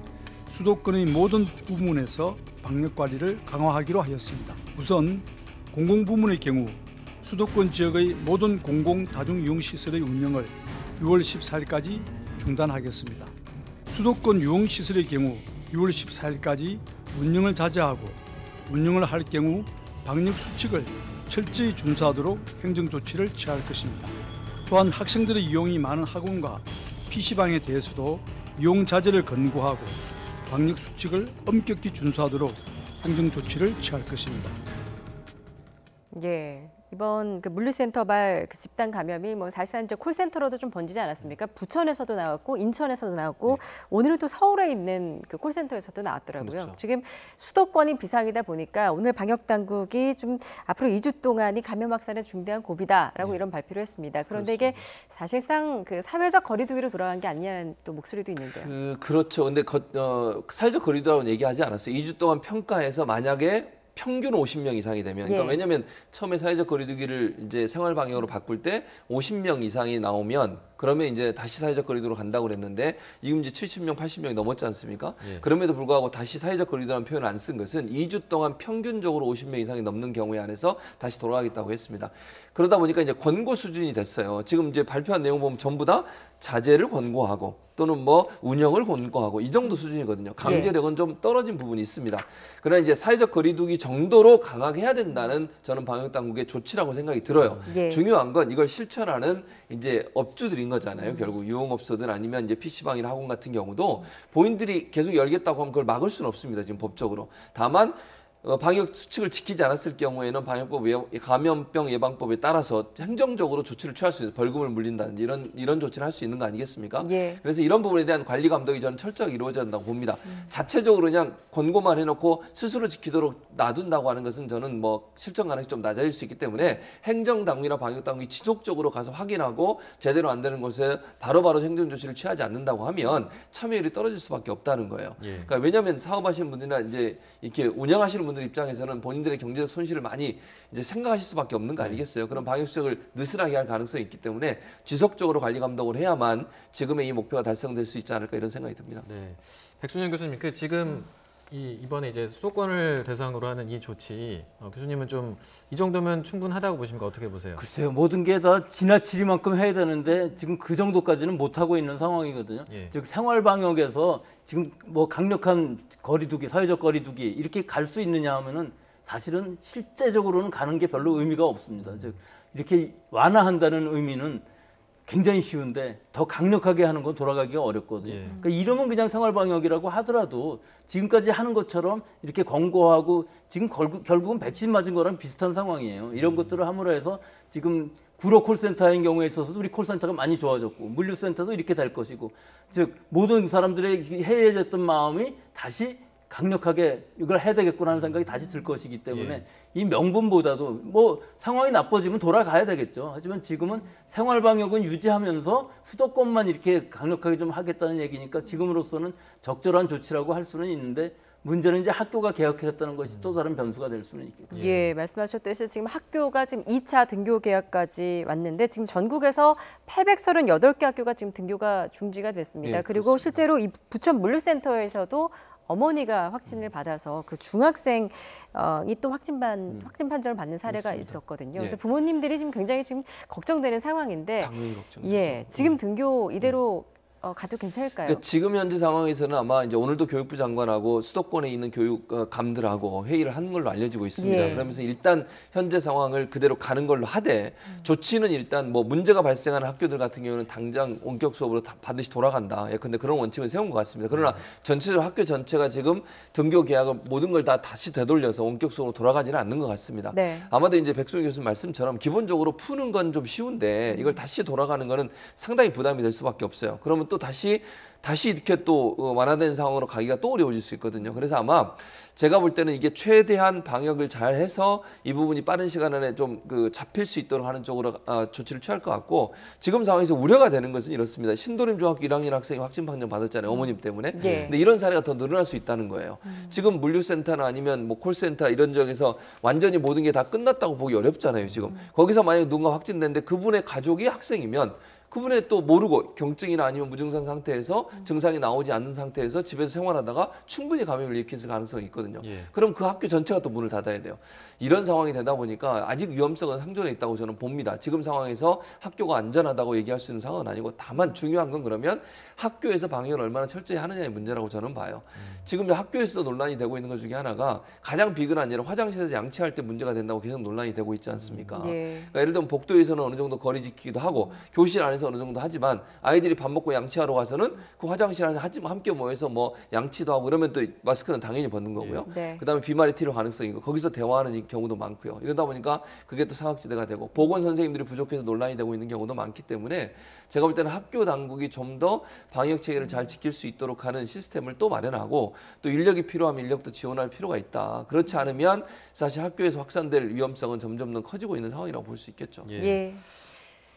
수도권의 모든 부문에서 방역관리를 강화하기로 하였습니다. 우선 공공부문의 경우 수도권 지역의 모든 공공다중이용시설의 운영을 6월 14일까지 중단하겠습니다. 수도권 유흥시설의 경우 6월 14일까지 운영을 자제하고 운영을 할 경우 방역수칙을 철저히 준수하도록 행정조치를 취할 것입니다. 또한 학생들의 이용이 많은 학원과 PC방에 대해서도 이용 자제를 권고하고 방역수칙을 엄격히 준수하도록 행정조치를 취할 것입니다. 예. 이번 그 물류센터발 그 집단 감염이 뭐 사실상 이제 콜센터로도 좀 번지지 않았습니까? 부천에서도 나왔고 인천에서도 나왔고 오늘은 또 서울에 있는 그 콜센터에서도 나왔더라고요. 그렇죠. 지금 수도권이 비상이다 보니까 오늘 방역 당국이 좀 앞으로 2주 동안이 감염 확산에 중대한 고비다라고 이런 발표를 했습니다. 그런데 이게 사실상 그 사회적 거리두기로 돌아간 게 아니냐는 또 목소리도 있는데요. 그렇죠. 근데 사회적 거리두기라고 얘기하지 않았어요. 2주 동안 평가해서 만약에 평균 50명 이상이 되면 그러니까 왜냐하면 처음에 사회적 거리두기를 이제 생활 방역으로 바꿀 때 50명 이상이 나오면 그러면 이제 다시 사회적 거리두기로 간다고 그랬는데 지금 이제 70명, 80명이 넘었지 않습니까? 예. 그럼에도 불구하고 다시 사회적 거리두기라는 표현을 안 쓴 것은 2주 동안 평균적으로 50명 이상이 넘는 경우에 한해서 다시 돌아가겠다고 했습니다. 그러다 보니까 이제 권고 수준이 됐어요. 지금 이제 발표한 내용 보면 전부 다 자제를 권고하고 또는 뭐 운영을 권고하고 이 정도 수준이거든요. 강제력은 좀 떨어진 부분이 있습니다. 그러나 이제 사회적 거리두기 정도로 강하게 해야 된다는 저는 방역 당국의 조치라고 생각이 들어요. 예. 중요한 건 이걸 실천하는 이제 업주들인 거잖아요. 결국 유흥업소든 아니면 이제 PC방이나 학원 같은 경우도 본인들이 계속 열겠다고 하면 그걸 막을 수는 없습니다. 지금 법적으로. 다만 방역 수칙을 지키지 않았을 경우에는 감염병 예방법에 따라서 행정적으로 조치를 취할 수 있어요. 벌금을 물린다든지 이런 조치를 할 수 있는 거 아니겠습니까? 예. 그래서 이런 부분에 대한 관리 감독이 저는 철저하게 이루어져야 한다고 봅니다. 자체적으로 그냥 권고만 해놓고 스스로 지키도록 놔둔다고 하는 것은 저는 뭐 실천 가능성이 좀 낮아질 수 있기 때문에 행정당국이나 방역당국이 지속적으로 가서 확인하고 제대로 안 되는 곳에 바로바로 행정 조치를 취하지 않는다고 하면 참여율이 떨어질 수밖에 없다는 거예요. 예. 그러니까 왜냐하면 사업하시는 분들이나 이제 이렇게 운영하시는 분들 입장에서는 본인들의 경제적 손실을 많이 이제 생각하실 수밖에 없는 거 아니겠어요? 그런 방역 수칙을 느슨하게 할 가능성이 있기 때문에 지속적으로 관리 감독을 해야만 지금의 이 목표가 달성될 수 있지 않을까 이런 생각이 듭니다. 네. 백순영 교수님, 그 지금 이번에 이제 수도권을 대상으로 하는 이 조치, 교수님은 좀 이 정도면 충분하다고 보십니까? 어떻게 보세요? 글쎄요, 모든 게 다 지나치리만큼 해야 되는데 지금 그 정도까지는 못 하고 있는 상황이거든요. 예. 즉 생활 방역에서 지금 뭐 강력한 거리두기, 사회적 거리두기 이렇게 갈 수 있느냐 하면은 사실은 실제적으로는 가는 게 별로 의미가 없습니다. 즉 이렇게 완화한다는 의미는 굉장히 쉬운데 더 강력하게 하는 건 돌아가기가 어렵거든요. 예. 그러니까 이러면 그냥 생활방역이라고 하더라도 지금까지 하는 것처럼 이렇게 권고하고 지금 결국은 백신 맞은 거랑 비슷한 상황이에요. 이런 것들을 함으로 해서 지금 구로 콜센터인 경우에 있어서도 우리 콜센터가 많이 좋아졌고 물류센터도 이렇게 될 것이고 즉 모든 사람들의 해이해졌던 마음이 다시 강력하게 이걸 해야 되겠구나 하는 생각이 다시 들 것이기 때문에 예. 이 명분보다도 뭐 상황이 나빠지면 돌아가야 되겠죠. 하지만 지금은 생활방역은 유지하면서 수도권만 이렇게 강력하게 좀 하겠다는 얘기니까 지금으로서는 적절한 조치라고 할 수는 있는데 문제는 이제 학교가 개학했다는 것이 또 다른 변수가 될 수는 있겠죠. 예, 말씀하셨듯이 지금 학교가 지금 2차 등교 계약까지 왔는데 지금 전국에서 838개 학교가 지금 등교가 중지가 됐습니다. 예, 그리고 그렇습니다. 실제로 이 부천 물류센터에서도 어머니가 확진을 받아서 그 중학생이 또 확진 판정을 받는 사례가 그렇습니다. 있었거든요. 예. 그래서 부모님들이 지금 굉장히 지금 걱정되는 상황인데, 당연히 걱정이죠. 예, 지금 등교 이대로 가도 괜찮을까요? 그러니까 지금 현재 상황에서는 아마 이제 오늘도 교육부 장관하고 수도권에 있는 교육감들하고 회의를 한 걸로 알려지고 있습니다. 예. 그러면서 일단 현재 상황을 그대로 가는 걸로 하되 조치는 일단 뭐 문제가 발생하는 학교들 같은 경우는 당장 원격 수업으로 반드시 돌아간다. 예컨대 그런 원칙을 세운 것 같습니다. 그러나 전체적으로 학교 전체가 지금 등교 계약을 모든 걸 다 다시 되돌려서 원격 수업으로 돌아가지는 않는 것 같습니다. 네. 아마도 이제 백승훈 교수님 말씀처럼 기본적으로 푸는 건 좀 쉬운데 이걸 다시 돌아가는 거는 상당히 부담이 될 수밖에 없어요. 그러면 또 다시 이렇게 또 완화된 상황으로 가기가 또 어려워질 수 있거든요. 그래서 아마 제가 볼 때는 이게 최대한 방역을 잘 해서 이 부분이 빠른 시간 안에 좀 잡힐 수 있도록 하는 쪽으로 조치를 취할 것 같고 지금 상황에서 우려가 되는 것은 이렇습니다. 신도림 중학교 1학년 학생이 확진 판정 받았잖아요. 어머님 때문에. 예. 근데 이런 사례가 더 늘어날 수 있다는 거예요. 지금 물류센터나 아니면 뭐 콜센터 이런 지역에서 완전히 모든 게 다 끝났다고 보기 어렵잖아요. 지금. 거기서 만약에 누군가 확진됐는데 그분의 가족이 학생이면 그분의 또 모르고 경증이나 아니면 무증상 상태에서 증상이 나오지 않는 상태에서 집에서 생활하다가 충분히 감염을 일으킬 가능성이 있거든요. 예. 그럼 그 학교 전체가 또 문을 닫아야 돼요. 이런 상황이 되다 보니까 아직 위험성은 상존해 있다고 저는 봅니다. 지금 상황에서 학교가 안전하다고 얘기할 수 있는 상황은 아니고 다만 중요한 건 그러면 학교에서 방역을 얼마나 철저히 하느냐의 문제라고 저는 봐요. 지금 학교에서도 논란이 되고 있는 것 중에 하나가 가장 비근한 예는 화장실에서 양치할 때 문제가 된다고 계속 논란이 되고 있지 않습니까? 예. 그러니까 예를 들면 복도에서는 어느 정도 거리 지키기도 하고 교실 안에서 어느 정도 하지만 아이들이 밥 먹고 양치하러 가서는 그 화장실 안에 함께 모여서 뭐 양치도 하고 그러면 또 마스크는 당연히 벗는 거고요. 네. 그다음에 비말이 튈 가능성이 있고 거기서 대화하는 경우도 많고요. 이러다 보니까 그게 또 사각지대가 되고 보건 선생님들이 부족해서 논란이 되고 있는 경우도 많기 때문에 제가 볼 때는 학교 당국이 좀 더 방역 체계를 잘 지킬 수 있도록 하는 시스템을 또 마련하고 또 인력이 필요하면 인력도 지원할 필요가 있다. 그렇지 않으면 사실 학교에서 확산될 위험성은 점점 더 커지고 있는 상황이라고 볼 수 있겠죠. 예. 예.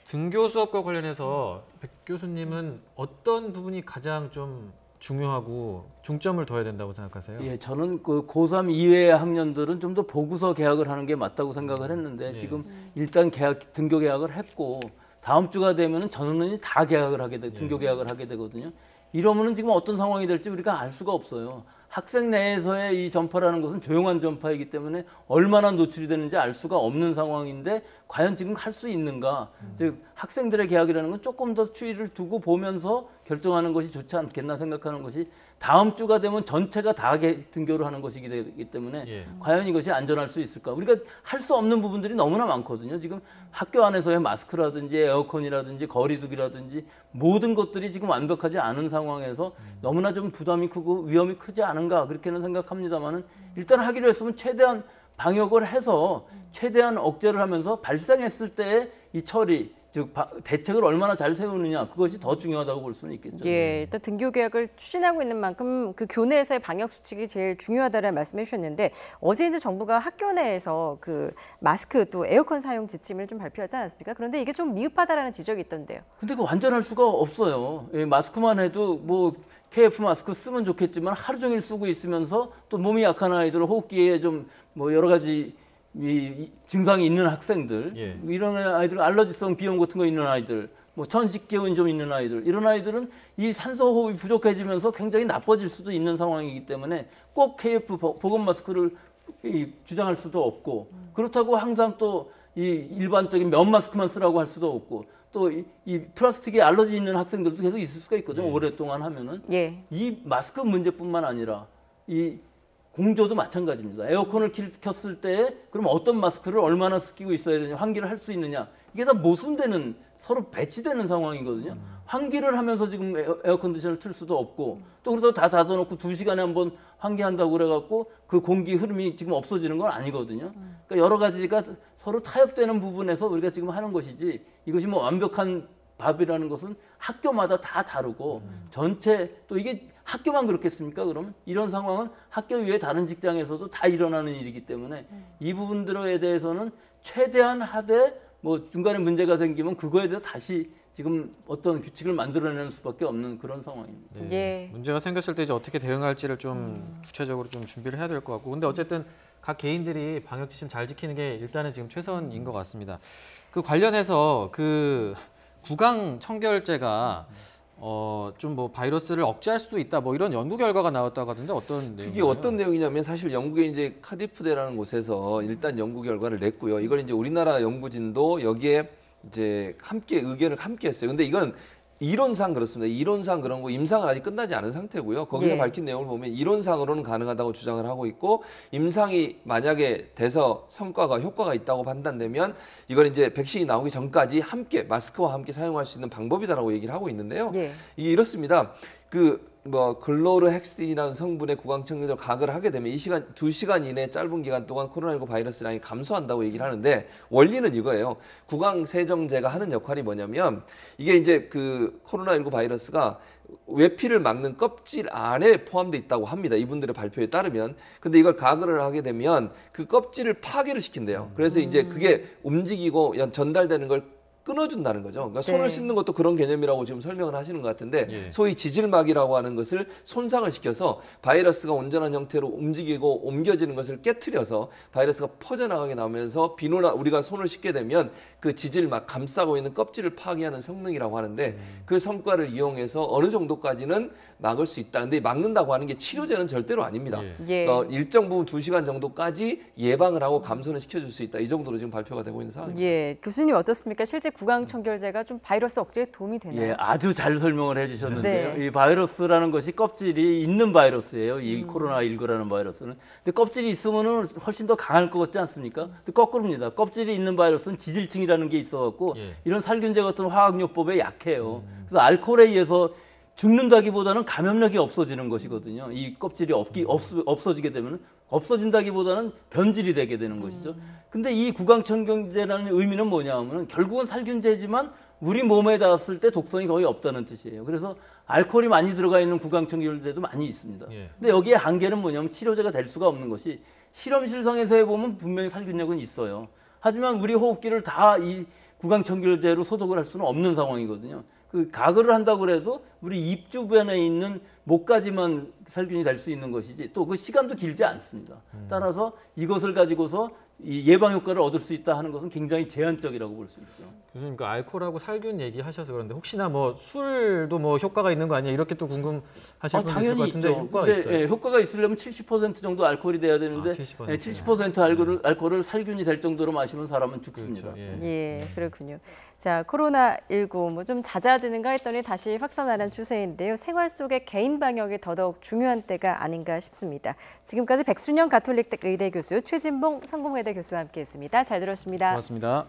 등교 수업과 관련해서 백 교수님은 어떤 부분이 가장 좀 중요하고 중점을 둬야 된다고 생각하세요? 예, 저는 그 고3 이외의 학년들은 좀 더 보고서 개학을 하는 게 맞다고 생각을 했는데 예. 지금 일단 등교 개학을 했고 다음 주가 되면은 전원이 다 계약을 하게 돼, 등교 계약을 하게 되거든요. 이러면은 지금 어떤 상황이 될지 우리가 알 수가 없어요. 학생 내에서의 이 전파라는 것은 조용한 전파이기 때문에 얼마나 노출이 되는지 알 수가 없는 상황인데 과연 지금 할 수 있는가? 즉 학생들의 계약이라는 건 조금 더 추이를 두고 보면서 결정하는 것이 좋지 않겠나 생각하는 것이 다음 주가 되면 전체가 다 등교를 하는 것이기 되기 때문에 과연 이것이 안전할 수 있을까? 우리가 할 수 없는 부분들이 너무나 많거든요. 지금 학교 안에서의 마스크라든지 에어컨이라든지 거리두기라든지 모든 것들이 지금 완벽하지 않은 상황에서 너무나 좀 부담이 크고 위험이 크지 않은가 그렇게는 생각합니다만은 일단 하기로 했으면 최대한 방역을 해서 최대한 억제를 하면서 발생했을 때의 이 처리 즉 대책을 얼마나 잘 세우느냐 그것이 더 중요하다고 볼 수는 있겠죠. 예, 일단 등교 계약을 추진하고 있는 만큼 그 교내에서의 방역 수칙이 제일 중요하다는 말씀해 주셨는데 어제 이제 정부가 학교 내에서 그 마스크 또 에어컨 사용 지침을 좀 발표하지 않았습니까? 그런데 이게 좀 미흡하다라는 지적이 있던데요. 근데 그 완전할 수가 없어요. 예, 마스크만 해도 뭐 KF 마스크 쓰면 좋겠지만 하루 종일 쓰고 있으면서 또 몸이 약한 아이들, 호흡기에 좀 뭐 여러 가지 이 증상이 있는 학생들, 이런 아이들, 알러지성 비염 같은 거 있는 아이들, 뭐 천식 기운 좀 있는 아이들, 이런 아이들은 이 산소 호흡이 부족해지면서 굉장히 나빠질 수도 있는 상황이기 때문에 꼭 KF 보건 마스크를 주장할 수도 없고 그렇다고 항상 또 이 일반적인 면 마스크만 쓰라고 할 수도 없고 또 이 플라스틱에 알러지 있는 학생들도 계속 있을 수가 있거든요. 오랫동안 하면은 이 마스크 문제뿐만 아니라 이 공조도 마찬가지입니다. 에어컨을 켰을 때 그럼 어떤 마스크를 얼마나 끼고 있어야 되냐, 환기를 할 수 있느냐 이게 다 모순되는 서로 배치되는 상황이거든요. 환기를 하면서 지금 에어컨디션을 틀 수도 없고 또 그러다 다 닫아놓고 2시간에 한번 환기한다고 그래갖고 그 공기 흐름이 지금 없어지는 건 아니거든요. 그러니까 여러 가지가 서로 타협되는 부분에서 우리가 지금 하는 것이지 이것이 뭐 완벽한 밥이라는 것은 학교마다 다 다르고 전체 또 이게 학교만 그렇겠습니까? 그럼 이런 상황은 학교 외에 다른 직장에서도 다 일어나는 일이기 때문에 이 부분들에 대해서는 최대한 하되 뭐 중간에 문제가 생기면 그거에 대해서 다시 지금 어떤 규칙을 만들어내는 수밖에 없는 그런 상황입니다. 문제가 생겼을 때 이제 어떻게 대응할지를 좀 구체적으로 좀 준비를 해야 될 것 같고, 근데 어쨌든 각 개인들이 방역 지침 잘 지키는 게 일단은 지금 최선인 것 같습니다. 그 관련해서 그 구강 청결제가 좀 뭐 바이러스를 억제할 수도 있다, 뭐 이런 연구 결과가 나왔다고 하던데 어떤 내용이에요? 이게 어떤 내용이냐면 사실 영국의 이제 카디프대라는 곳에서 일단 연구 결과를 냈고요. 이걸 이제 우리나라 연구진도 여기에 이제 함께 의견을 함께 했어요. 근데 이건 이론상 그렇습니다. 이론상 그런 거 임상은 아직 끝나지 않은 상태고요. 거기서 밝힌 내용을 보면 이론상으로는 가능하다고 주장을 하고 있고 임상이 만약에 돼서 효과가 있다고 판단되면 이걸 이제 백신이 나오기 전까지 함께 마스크와 함께 사용할 수 있는 방법이다라고 얘기를 하고 있는데요. 이게 이렇습니다. 글로르헥스틴이라는 성분의 구강청결제를 가글을 하게 되면 2시간 이내 짧은 기간 동안 코로나19 바이러스량이 감소한다고 얘기를 하는데 원리는 이거예요. 구강 세정제가 하는 역할이 뭐냐면 이게 이제 그 코로나19 바이러스가 외피를 막는 껍질 안에 포함되어 있다고 합니다. 이분들의 발표에 따르면. 근데 이걸 가글을 하게 되면 그 껍질을 파괴를 시킨대요. 그래서 이제 그게 움직이고 전달되는 걸 끊어준다는 거죠. 그러니까 손을 씻는 것도 그런 개념이라고 지금 설명을 하시는 것 같은데 소위 지질막이라고 하는 것을 손상을 시켜서 바이러스가 온전한 형태로 움직이고 옮겨지는 것을 깨트려서 바이러스가 퍼져나가게 나오면서 우리가 손을 씻게 되면 그 지질막 감싸고 있는 껍질을 파괴하는 성능이라고 하는데 그 성과를 이용해서 어느 정도까지는 막을 수 있다. 근데 막는다고 하는 게 치료제는 절대로 아닙니다. 그러니까 일정 부분 2시간 정도까지 예방을 하고 감소는 시켜줄 수 있다. 이 정도로 지금 발표가 되고 있는 상황입니다. 교수님 어떻습니까? 실제 구강 청결제가 좀 바이러스 억제에 도움이 되나요? 아주 잘 설명을 해주셨는데요. 이 바이러스라는 것이 껍질이 있는 바이러스예요. 이 코로나19라는 바이러스는. 근데 껍질이 있으면은 훨씬 더 강할 것 같지 않습니까? 근데 거꾸로입니다. 껍질이 있는 바이러스는 지질층이라는 게 있어갖고 이런 살균제 같은 화학요법에 약해요. 그래서 알코올에 의해서 죽는다기보다는 감염력이 없어지는 것이거든요. 이 껍질이 없어지게 되면 없어진다기보다는 변질이 되게 되는 것이죠. 근데 이 구강청결제라는 의미는 뭐냐 하면 결국은 살균제지만 우리 몸에 닿았을 때 독성이 거의 없다는 뜻이에요. 그래서 알코올이 많이 들어가 있는 구강청결제도 많이 있습니다. 근데 여기에 한계는 뭐냐면 치료제가 될 수가 없는 것이 실험실상에서 해보면 분명히 살균력은 있어요. 하지만 우리 호흡기를 다 이 구강청결제로 소독을 할 수는 없는 상황이거든요. 그 가글을 한다고 해도 우리 입 주변에 있는 목까지만 살균이 될 수 있는 것이지 또 그 시간도 길지 않습니다. 따라서 이것을 가지고서 이 예방 효과를 얻을 수 있다 하는 것은 굉장히 제한적이라고 볼 수 있죠. 교수님, 그 알코올하고 살균 얘기하셔서 그런데 혹시나 뭐 술도 뭐 효과가 있는 거 아니야 이렇게 또 궁금하실 분들 있을 것 당연히 같은데 있죠. 효과가 근데 있어요? 효과가 있으려면 70% 정도 알코올이 돼야 되는데 70% 알코올을 살균이 될 정도로 마시면 사람은 죽습니다. 그렇죠. 예, 그렇군요. 자, 코로나19 뭐 좀 잦아드는가 했더니 다시 확산하는 추세인데요. 생활 속의 개인 방역이 더더욱 중요한 때가 아닌가 싶습니다. 지금까지 백순영 가톨릭대 의대 교수, 최진봉 성공회대 교수와 함께했습니다. 잘 들었습니다. 고맙습니다.